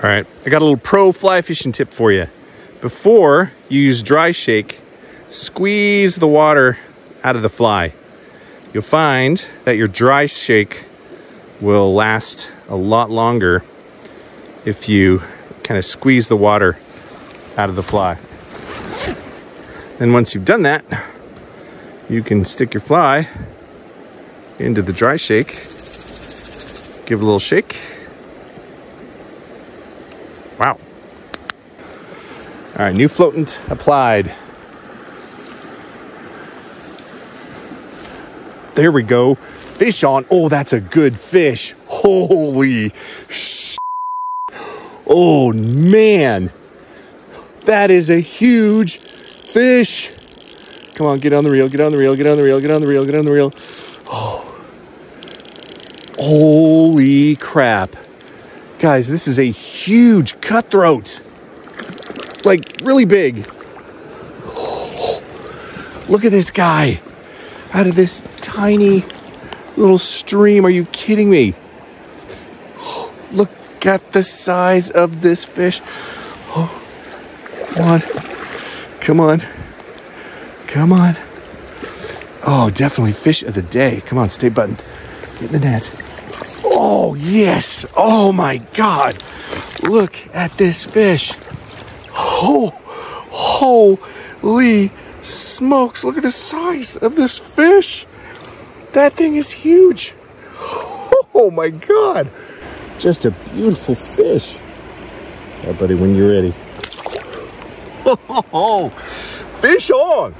All right, I got a little pro fly fishing tip for you. Before you use dry shake, squeeze the water out of the fly. You'll find that your dry shake will last a lot longer if you kind of squeeze the water out of the fly. Then once you've done that, you can stick your fly into the dry shake, give it a little shake. Wow. All right, new floatant applied. There we go. Fish on. Oh, that's a good fish. Holy sh**. Oh, man. That is a huge fish. Come on, get on the reel, get on the reel, get on the reel, get on the reel, get on the reel. Oh. Holy crap. Guys, this is a huge cutthroat. Like, really big. Oh. Look at this guy. Out of this tiny little stream. Are you kidding me? Oh, look at the size of this fish. Oh, come on. Come on. Come on. Oh, definitely fish of the day. Come on, stay buttoned. Get in the net. Oh, yes. Oh, my God. Look at this fish. Oh, holy smokes. Look at the size of this fish. That thing is huge. Oh, my God. Just a beautiful fish. All right, buddy, when you're ready. Oh, fish on.